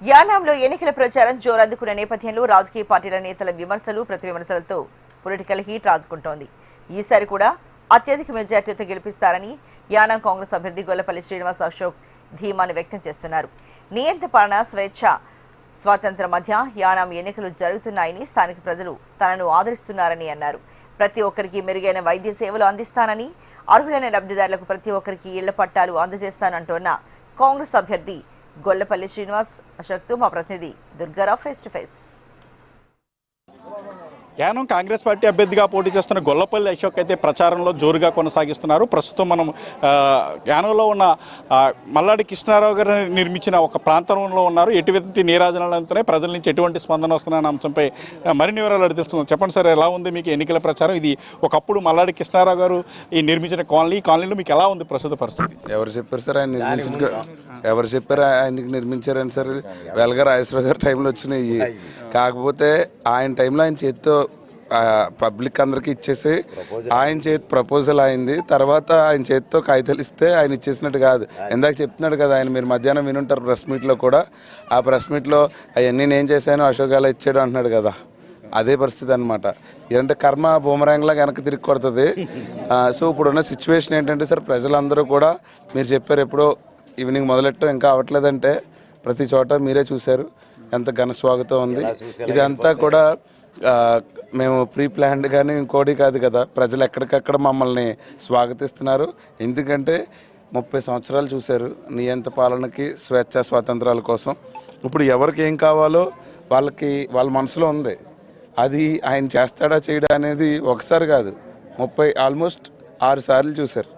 యానాంలో ఎన్నికల ప్రచారం జోరందుకున్న నేపథ్యంలో రాజకీయ పార్టీల నేతల విమర్శలు ప్రతివిమర్శలతో పొలిటికల్ హీట్ రాజుకుంటోంది. ఈసారి కూడా అత్యధిక మెజార్టీతో గెలిపిస్తారని యానాం కాంగ్రెస్ అభ్యర్థి గొల్లపల్లి శ్రీనివాస్ అశోక్ ధీమాను వ్యక్తం చేస్తున్నారు. నియంత పాలన, స్వేచ్ఛ, స్వాతంత్ర్యం మధ్య యానాం ఎన్నికలు జరుగుతున్నాయని స్థానిక ప్రజలు తనను ఆదరిస్తున్నారని అన్నారు. ప్రతి ఒక్కరికి మెరుగైన వైద్య సేవలు అందిస్తానని, అర్హులైన లబ్ధిదారులకు ప్రతి ఒక్కరికి ఇళ్ల పట్టాలు అందజేస్తానంటోన్న కాంగ్రెస్ అభ్యర్థి గొల్లపల్లి శ్రీనివాస్ అశోక్తో మా ప్రతినిధి Durga Rao face to face. Yanam Congress party అభ్యర్థిగా పోటీ చేస్తున్న గొల్లపల్లి అశోక్ అయితే ప్రచారంలో జోరుగా కొనసాగిస్తున్నారు. ప్రస్తుతం మనం యానంలో ఉన్న మల్లాడి కృష్ణారావు గారు నిర్మించిన ఒక ప్రాంతంలో ఉన్నారు. ఎటువంటి నీరాజనాలతోనే ప్రజల నుంచి ఎటువంటి స్పందన వస్తున్న అంశంపై మరిన్ని వివరాలు అడిగి తెలుస్తున్నాం. చెప్పండి సార్, ఎలా ఉంది మీకు ఎన్నికల ప్రచారం? ఇది ఒకప్పుడు మల్లాడి కృష్ణారావు గారు ఈ నిర్మించిన కాలనీలో మీకు ఎలా ఉంది ప్రస్తుత పరిస్థితి? ఎవరు చెప్పారు సార్ ఆయనకి నిర్మించారని సార్? ఇది వెల్గా రాజేశ్వర గారి టైంలో వచ్చినాయి. కాకపోతే ఆయన టైంలో ఆయన చేతితో పబ్లిక్ అందరికి ఇచ్చేసి ఆయన చేతి ప్రపోజల్ అయింది. తర్వాత ఆయన చేతితో కాగితాలు ఇస్తే ఆయన ఇచ్చేసినట్టు కాదు. ఇందాక చెప్తున్నాడు కదా ఆయన, మీరు మధ్యాహ్నం వినుంటారు ప్రెస్ మీట్లో కూడా. ఆ ప్రెస్ మీట్లో అవన్నీ నేను చేశాను, అశోక్ అలా ఇచ్చాడు అంటున్నాడు కదా. అదే పరిస్థితి అనమాట. ఏంటంటే కర్మ బూమరాంగ్లా వెనక్కి తిరిగి కొడుతుంది. సో ఇప్పుడున్న సిచ్యువేషన్ ఏంటంటే సార్, ప్రజలందరూ కూడా మీరు చెప్పారు ఎప్పుడో ఈవినింగ్ మొదలెట్టడం ఇంకా అవ్వట్లేదంటే ప్రతి చోట మీరే చూశారు ఎంత ఘన స్వాగతం ఉంది. ఇదంతా కూడా మేము ప్రీ ప్లాన్డ్ కానీ ఇంకోటి కాదు కదా. ప్రజలు ఎక్కడికక్కడ మమ్మల్ని స్వాగతిస్తున్నారు. ఎందుకంటే 30 సంవత్సరాలు చూశారు నియంత పాలనకి, స్వేచ్ఛ స్వాతంత్రాల కోసం. ఇప్పుడు ఎవరికి ఏం కావాలో వాళ్ళ మనసులో ఉంది. అది ఆయన చేస్తాడా చేయడా అనేది ఒకసారి కాదు, ఆల్మోస్ట్ 6 సార్లు చూశారు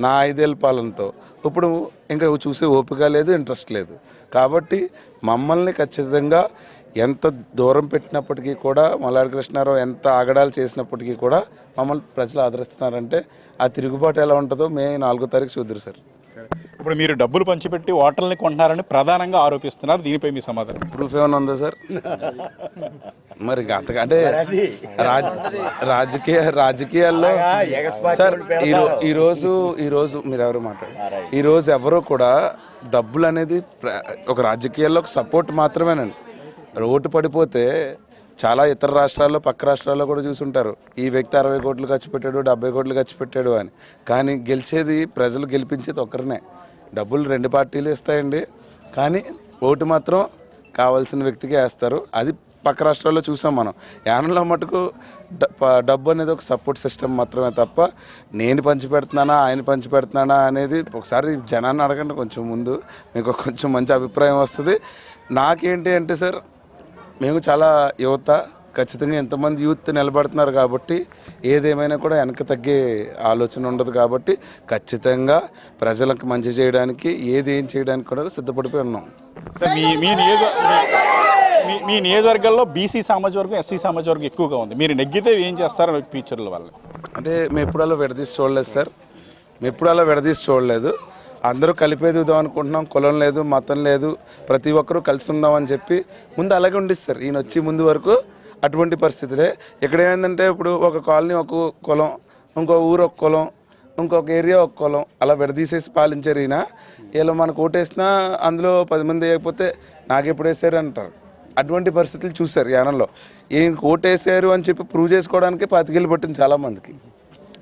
నా 5 ఏళ్ళ పాలనతో. ఇప్పుడు ఇంకా చూసే ఓపిక లేదు, ఇంట్రెస్ట్ లేదు. కాబట్టి మమ్మల్ని ఖచ్చితంగా ఎంత దూరం పెట్టినప్పటికీ కూడా, మల్లాడి కృష్ణారావు ఎంత ఆగడాలు చేసినప్పటికీ కూడా మమ్మల్ని ప్రజలు ఆదరిస్తున్నారంటే ఆ తిరుగుబాటు ఎలా ఉంటుందో మే 4వ తారీఖు చూద్దరు సార్. ఇప్పుడు మీరు డబ్బులు పంచిపెట్టి ఓటర్లని కొంటున్నారని ప్రధానంగా ఆరోపిస్తున్నారు. దీనిపై మీ సమాధానం? ప్రూఫ్ ఏమైనా ఉందా సార్? మరి అంతగా అంటే రాజకీయాల్లో సార్ ఈరోజు మీరు ఎవరు మాట్లాడారు? ఈరోజు ఎవరో కూడా డబ్బులు అనేది ఒక రాజకీయాల్లో ఒక సపోర్ట్ మాత్రమేనండి. ఓటు పడిపోతే చాలా ఇతర రాష్ట్రాల్లో, పక్క రాష్ట్రాల్లో కూడా చూసుంటారు, ఈ వ్యక్తి 60 కోట్లు ఖర్చు పెట్టాడు, 70 కోట్లు ఖర్చు పెట్టాడు అని. కానీ గెలిచేది, ప్రజలు గెలిపించేది ఒక్కరినే. డబ్బులు 2 పార్టీలు ఇస్తాయండి, కానీ ఓటు మాత్రం కావాల్సిన వ్యక్తికి వేస్తారు. అది పక్క రాష్ట్రాల్లో చూసాం మనం. యానంలో మటుకు డబ్బు అనేది ఒక సపోర్ట్ సిస్టమ్ మాత్రమే తప్ప నేను పంచిపెడుతున్నానా ఆయన పంచిపెడుతున్నానా అనేది ఒకసారి జనాన్ని అడగండి కొంచెం ముందు, మీకు కొంచెం మంచి అభిప్రాయం వస్తుంది. నాకేంటి అంటే సార్, మేము చాలా యువత, ఖచ్చితంగా ఎంతమంది యూత్ నిలబడుతున్నారు కాబట్టి ఏదేమైనా కూడా వెనక తగ్గే ఆలోచన ఉండదు. కాబట్టి ఖచ్చితంగా ప్రజలకు మంచి చేయడానికి ఏం చేయడానికి కూడా సిద్ధపడిపోయి ఉన్నాం. మీ నియోజకవర్గాల్లో బీసీ సామాజిక వర్గం, ఎస్సీ సామాజిక వర్గం ఎక్కువగా ఉంది. మీరు నెగ్గితే ఏం చేస్తారు ఫ్యూచర్ల వల్ల? అంటే మేము ఎప్పుడు అలా విడదీసి చూడలేదు సార్. అందరూ కలిపేదిద్దాం అనుకుంటున్నాం. కులం లేదు, మతం లేదు, ప్రతి ఒక్కరూ కలిసి ఉందామని చెప్పి ముందు అలాగే ఉండిస్తారు. ఈయన వచ్చి ముందు వరకు అటువంటి పరిస్థితులే. ఇక్కడ ఏంటంటే ఇప్పుడు ఒక కాలనీ ఒక కులం, ఇంకో ఊరు ఒక కులం, ఇంకొక ఏరియా ఒక కులం, అలా విడదీసేసి పాలించారు ఈయన. వీళ్ళు మనకు ఓటేసినా అందులో 10 మంది వేయకపోతే నాకెప్పుడు వేసారు అంటారు. అటువంటి పరిస్థితులు చూశారు యానంలో. ఈయనకు ఓటేసారు అని చెప్పి ప్రూవ్ చేసుకోవడానికి 25 ఏళ్ళు పట్టింది చాలామందికి.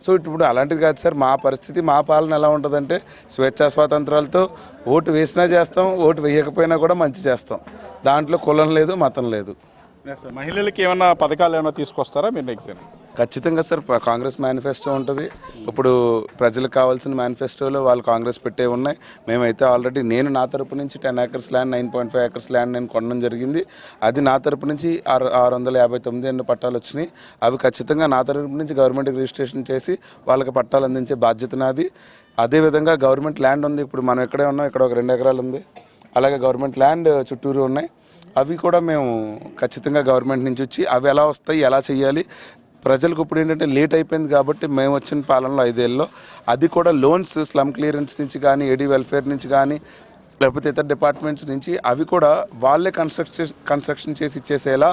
సో ఇప్పుడు అలాంటిది కాదు సార్. మా పరిస్థితి, మా పాలన ఎలా ఉంటుందంటే స్వేచ్ఛా స్వాతంత్రాలతో ఓటు వేసినా చేస్తాం, ఓటు వేయకపోయినా కూడా మంచి చేస్తాం. దాంట్లో కులం లేదు, మతం లేదు. మహిళలకి ఏమైనా పథకాలు ఏమైనా తీసుకొస్తారా మీరు నెక్స్ట్? ఖచ్చితంగా సార్. కాంగ్రెస్ మేనిఫెస్టో ఉంటుంది. ఇప్పుడు ప్రజలకు కావాల్సిన మేనిఫెస్టోలో వాళ్ళు కాంగ్రెస్ పెట్టే ఉన్నాయి. మేమైతే ఆల్రెడీ నేను నా తరపు నుంచి 10 acres ల్యాండ్, 9.5 acres ల్యాండ్ నేను కొనడం జరిగింది. అది నా తరపు నుంచి 659 ఎన్నో పట్టాలు వచ్చినాయి. అవి ఖచ్చితంగా నా తరపు నుంచి గవర్నమెంట్కి రిజిస్ట్రేషన్ చేసి వాళ్ళకి పట్టాలు అందించే బాధ్యత నాది. అదేవిధంగా గవర్నమెంట్ ల్యాండ్ ఉంది. ఇప్పుడు మనం ఎక్కడే ఉన్నాం, ఇక్కడ ఒక 2 ఎకరాలు ఉంది. అలాగే గవర్నమెంట్ ల్యాండ్ చుట్టూరు ఉన్నాయి. అవి కూడా మేము ఖచ్చితంగా గవర్నమెంట్ నుంచి వచ్చి అవి ఎలా వస్తాయి, ఎలా చేయాలి, ప్రజలకు ఇప్పుడు ఏంటంటే లేట్ అయిపోయింది కాబట్టి మేము వచ్చిన పాలనలో 5 ఏళ్ళలో అది కూడా లోన్స్, స్లమ్ క్లియరెన్స్ నుంచి కానీ, ఏడీ వెల్ఫేర్ నుంచి కానీ, లేకపోతే ఇతర డిపార్ట్మెంట్స్ నుంచి అవి కూడా వాళ్ళే కన్స్ట్రక్షన్ చేసి ఇచ్చేసేలా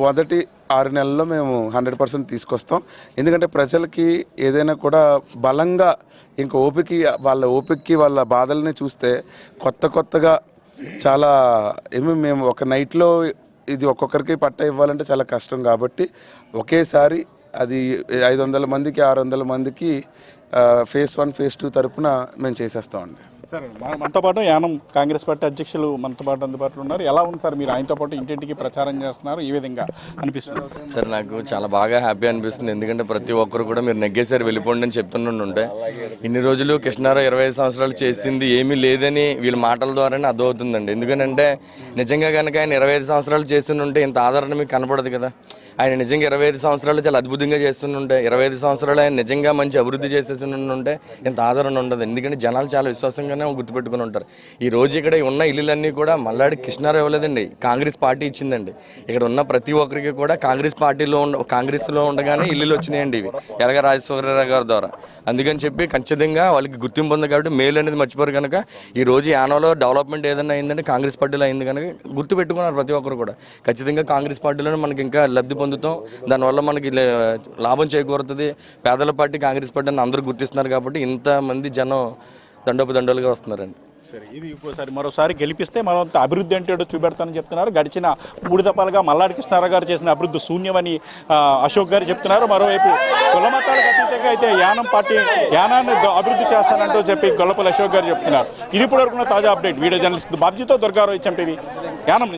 మొదటి 6 నెలల్లో మేము 100% తీసుకొస్తాం. ఎందుకంటే ప్రజలకి ఏదైనా కూడా బలంగా ఇంకా వాళ్ళ ఓపికకి వాళ్ళ బాధల్ని చూస్తే కొత్తగా చాలా మేము ఒక నైట్లో ఇది ఒక్కొక్కరికి పట్టా ఇవ్వాలంటే చాలా కష్టం కాబట్టి ఒకేసారి అది 500 మందికి 600 మందికి ఫేజ్ 1 ఫేజ్ 2 తరపున మేము చేసేస్తామండి. సరే, మనతో పాటు యానం కాంగ్రెస్ పార్టీ అధ్యక్షులు మనతో పాటు అందుబాటులో ఉన్నారు. ఎలా ఉంది సార్, మీరు ఆయనతో పాటు ఇంటింటికి ప్రచారం చేస్తున్నారు, ఈ విధంగా అనిపిస్తుంది? సార్ నాకు చాలా బాగా హ్యాపీ అనిపిస్తుంది. ఎందుకంటే ప్రతి ఒక్కరు కూడా మీరు నెగ్గేసారి వెళ్ళిపోండి అని చెప్తుండే ఇన్ని రోజులు కృష్ణారావు 25 సంవత్సరాలు చేసింది ఏమీ లేదని వీళ్ళ మాటల ద్వారానే అర్థమవుతుందండి. ఎందుకంటే నిజంగా కనుక ఆయన 25 సంవత్సరాలు చేస్తుంటే ఇంత ఆదరణ మీకు కనపడదు కదా. ఆయన నిజంగా 25 సంవత్సరాలు చాలా అద్భుతంగా చేస్తుంటే 25 సంవత్సరాలు ఆయన నిజంగా మంచి అభివృద్ధి చేసేసి ఉంటే ఇంత ఆదరణ ఉండదు. ఎందుకంటే జనాలు చాలా విశ్వాసంగానే గుర్తుపెట్టుకుని ఉంటారు. ఈ రోజు ఇక్కడ ఉన్న ఇల్లులన్నీ కూడా మల్లాడి కృష్ణారావు ఇవ్వలేదండి, కాంగ్రెస్ పార్టీ ఇచ్చిందండి. ఇక్కడ ఉన్న ప్రతి ఒక్కరికి కూడా కాంగ్రెస్లో ఉండగానే ఇల్లులు వచ్చినాయండి ఇవి ఎలగ రాజేశ్వరరావు గారి ద్వారా. అందుకని చెప్పి ఖచ్చితంగా వాళ్ళకి గుర్తింపు ఉంది కాబట్టి మేలు అనేది మర్చిపోరు. కనుక ఈ రోజు యానంలో డెవలప్మెంట్ ఏదైనా అయిందంటే కాంగ్రెస్ పార్టీలో అయింది కనుక గుర్తు పెట్టుకున్నారు ప్రతి ఒక్కరు కూడా. ఖచ్చితంగా కాంగ్రెస్ పార్టీలోనే మనకి ఇంకా లబ్ధి పొందుతాం, దానివల్ల మనకి లాభం చేకూరుతుంది. పేదల పార్టీ కాంగ్రెస్ పార్టీ అని అందరూ గుర్తిస్తున్నారు కాబట్టి ఇంతమంది జనం దండోపదండలుగా వస్తున్నారండి. సరే, ఇది మరోసారి గెలిపిస్తే మనం అభివృద్ధి అంటే చూపెడతానని చెప్తున్నారు. గడిచిన 3 దఫాలుగా మల్లాడి కృష్ణారావు గారు చేసిన అభివృద్ధి శూన్యమని అశోక్ గారు చెప్తున్నారు. మరోవైపు కుల మతాలకు అతీతంగా అయితే యానాన్ని అభివృద్ధి చేస్తానంటూ చెప్పి గొల్లపల్లి అశోక్ గారు చెప్తున్నారు. ఇది ఇప్పటివరకు తాజా అప్డేట్. వీడియో జర్నలిస్ట్ బాబ్జీతో దుర్గారావు, HMTV, యానం.